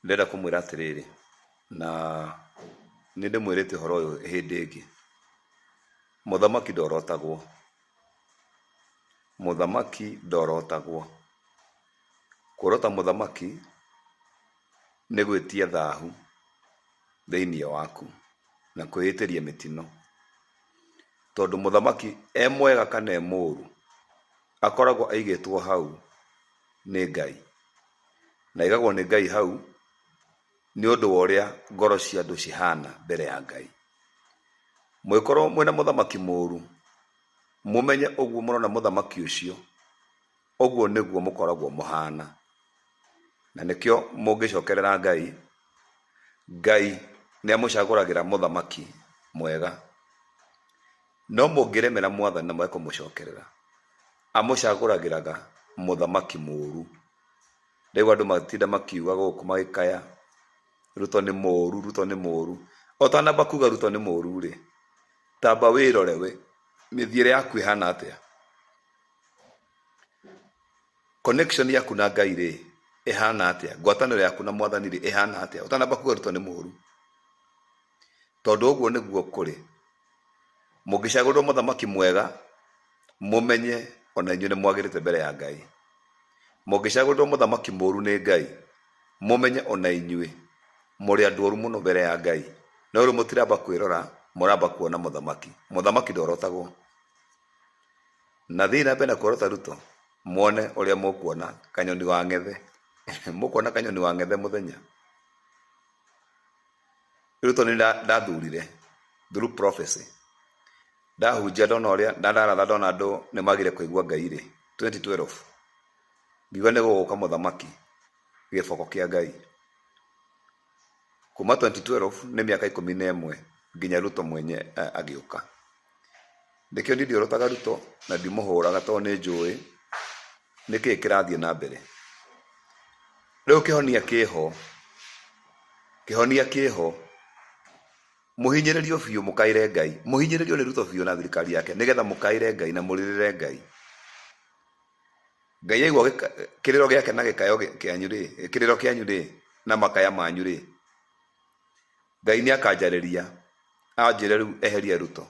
ndenda kumwira atiriri na ninde mwirite horo uyu hindi ingi muthamaki ndorotagwo kurota muthamaki ni gwitia thahu thiini waku na kwiyitiria mitino tondu muthamaki mwega kana muru akoragwo aigitwo hau ni Ngai na igagwo ni Ngai hau ni undu wa uria ngoro cia andu cihana mbere ya Ngai. Mwikorwo mwina muthamaki muru mumenye uguo murona muthamaki ucio uguo niguo mukoragwo muhana na nikio mungicokerera Ngai ni amucaguragira muthamaki mwega no mungiremera mwathani na mweko mucokerera amucaguragiraga muthamaki muru. Riu andu matinda makiuga guku magikaya Ruto ni muru otanamba kuga Ruto ni muru ri tamba wirore we mithiire yaku ihana atia connection yaku na Ngai ri ihana atia ngwataniro yaku na mwathani ri ihana atia otanamba kuga Ruto ni muru tondu uguo niguo kuri mungicagurwo muthamaki mwega mumenye ona inyuĩ nĩ mwagĩrĩte mbere ya Ngai. Mungicagurwo muthamaki muru ni Ngai mumenye ona inyuĩ muri andu oru muno mbere ya Ngai no ru mutiramba kwirora muramba kuona muthamaki ndorotagwo na thina bena kurota Ruto muone uria mukuona kanyoni wa ngethe mukuona kanyoni wa ngethe muthenya Ruto ni ndathurire through prophecy ndahunjia ndona uria ndaratha ndona andu ni magire kuigua Ngai ri 2012 ngiuga ni guguka muthamaki giboko kia Ngai kuma 2012 ni miaka 11 nginya Ruto mwenye agiuka ndikio ndiorotaga Ruto na ndimuhuraga to ni njui niki kirathie na mbere riu kihonia kiho muhinyiririo biu mukaire Ngai muhinyiririo ni Ruto biu na thirikari yake nigetha mukaire Ngai na muririre Ngai aigua kiriro giake na gikayo kianyu ri kiriro kianyu ri na makaya manyu ri Ngai ni akanjariria anjire riu eheria Ruto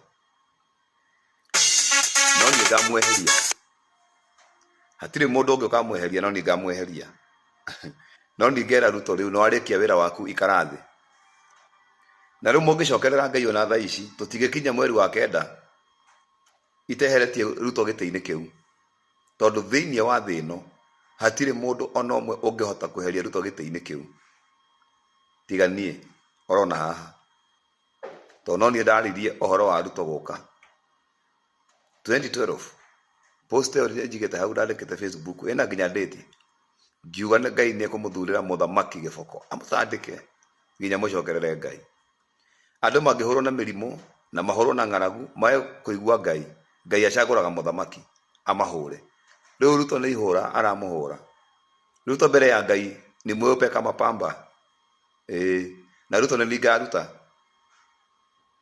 no ni ngamweheria hatire mundu ungi ukamweheria no ni ngamweheria no ni ngera Ruto riu no arikia wira waku ikarathi na riu mungicokerera Ngai ona thaa ici tutigikinya mweri wa kenda iteheretie Ruto gitiini kiu tondu thiini wa thi ino hatire mundu ona umwe ungihota kweheria Ruto gitiini kiu tiganie orona haha to no ni ndaririe ohoro wa Ruto guka 2012 post ori njigete hau ndandikite Facebook ina nginya date ngiuga Ngai ni ekumuthurira muthamaki giboko amutandike nginya mucokerere Ngai. Andu mangihurwo na mirimu na mahurwo na ng'aragu mae kuigua Ngai acaguraga muthamaki amahure. Riu Ruto ni ihura aramuhura Ruto mbere ya Ngai ni mweupe kama pamba na Ruto ni lingaruta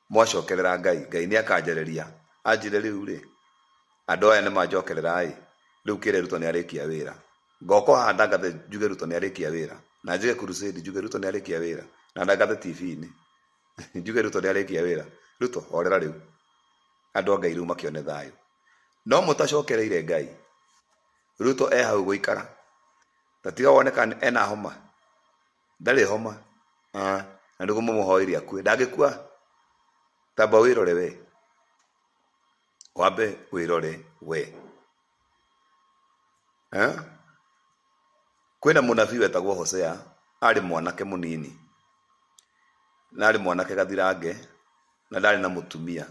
mwacokerera Ngai ni akanjariria anjire riu ri andu aya ni manjokerera riu kire Ruto ni arikia wira ngoko handa ngathe njuge Ruto ni arikia wira na njige crusade njuge Ruto ni arikia wira na ndathe TV ni njuge Ruto ni arikia wira Ruto horera riu andu Ngai riu makione thayo no mutacokereire Ngai Ruto hau guikara tatiga woneka ena homa ndari homa na ndugu mumuhoiria akue ndangikua tamba wirore we wambe wirore we kwina munabii wetagwo Hosea ari mwanake munini na ari mwanake gathirange na ndari na mutumia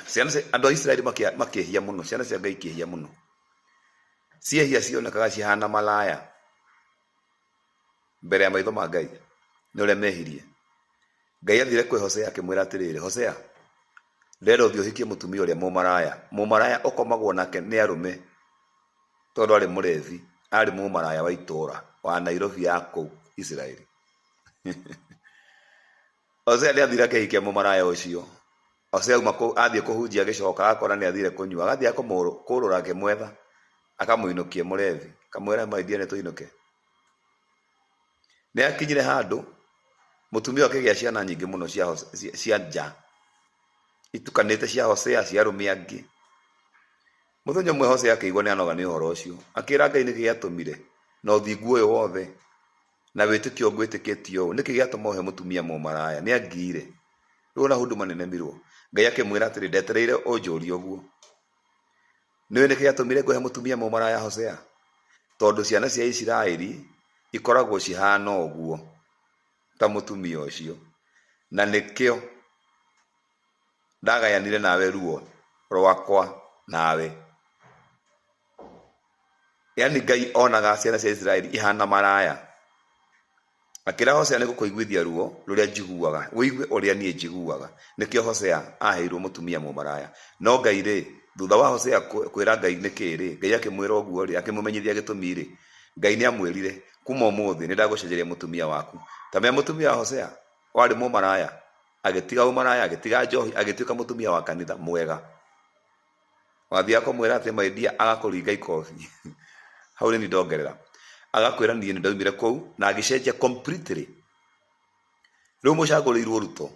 ciana andu a Israeli makihia muno ciana cia Ngai kihia muno ciehia cionekaga cihana malaya mbere ya maitho ma Ngai ni uria mehirie. Ngai athire kwi Hosea akimwira atiriri Hosea ndero thio hikie mutumia uria mumaraya ukomagwo nake ni arume tondu ari murevi ari mumaraya wa itura wa Nairobi yako Israeli Hosea ni athire akihikia mumaraya ucio Hosea athie kuhunjia gicoka akora ni athire kunyua agathie akomurura akimwetha akamuinukie murevi kamwira maithia ni tuinuke Nĩ akinyire handũ mũtumia akĩgĩa ciana nyingĩ mũno cia nja itukanĩte cia Hosea cia arũme angĩ. Mũthenya ũmwe Hosea akĩigua nĩ anoga nĩ ũhoro ũcio, akĩĩra Ngai nĩkĩ gĩatũmire na ũthingu ũyũ wothe na wĩtĩkio ngwĩtĩkĩtio ũũ, nĩkĩ gĩatũma ũhe mũtumia mũmaraya? Nĩ angire rĩu na huduma nenemirwo. Ngai akĩmwĩra atĩrĩ, ndetereire ũnjũrie ũguo. Nĩwe nĩkĩ gĩatũmire ngũhe mũtumia mũmaraya Hosea? Tondũ ciana cia Isiraeli ikoragwo cihana ũguo ta mũtumia ũcio, na nĩkĩo ndagayanire nawe ruo rwakwa nawe. Yani Ngai onaga ciana cia Isiraeli ihana maraya. Akĩra Hosea nĩ gũkũiguithia ruo rũrĩa njiguaga, wĩigue ũrĩa niĩ njiguaga. Nĩkĩo Hosea aheirwo mũtumia mũmaraya. No Ngai rĩ, thutha wa Hosea kwĩra Ngai nĩkĩ rĩ, Ngai akĩmwĩra ũguo rĩ, akĩmũmenyithia gĩtũmi rĩ, Ngai nĩ amwĩrire, kuma ũmũthĩ nĩ ndagũcenjeria mũtumia waku. Tamĩa mũtumia wa Hosea warĩ mũmaraya, agĩtiga ũmaraya, agĩtiga njohi, agĩtuĩka mũtumia wa kanitha mwega. Wathiaga kũmwĩra atĩ mwendia agakũringa ikobi. Hau nĩ ndongerera. Agakwĩra niĩ nĩ ndaumire kũu na agĩcenjia completely. Rĩu mũcagũrĩirwo Ruto.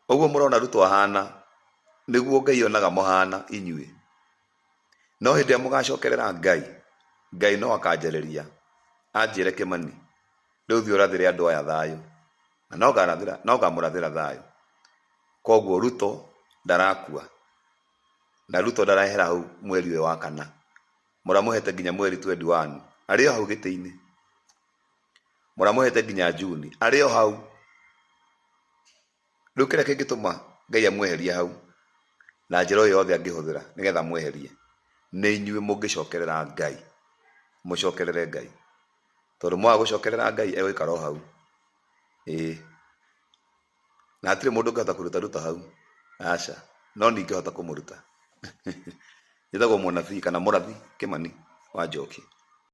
Ũguo mũrona Ruto ahana nĩguo Ngai onaga mũhana inyuĩ. No hĩndĩ ĩrĩa mũgacokerera Ngai, Ngai no akanjarĩria anjĩre Kĩmani, rĩu thiĩ ũrathĩre andũ aya thayũ. Na no ngamũrathĩra thayũ. Koguo Ruto ndarakua. Na Ruto ndarehera hau mweri ũyũ wa kana. Mũramũhete nginya mweri 21. Arĩ o hau gĩtĩ-inĩ. Mũramũhete nginya Juni. Arĩ o hau. Rĩu kĩrĩa kĩngĩtũma Ngai amweherie hau na njĩra o yothe angĩhũthĩra nĩgetha amweherie, nĩ inyuĩ mũngĩcokerera Ngai. Mũcokerere Ngai. Tondũ mwaga gũcokerera Ngai egũikara o hau. Na hatirĩ mũndũ ũngĩhota kũruta Ruto hau. Aca. No ningĩhota kũmũruta. Njĩtagwo mũnabii kana mũrathi Kĩmani wa Njoki.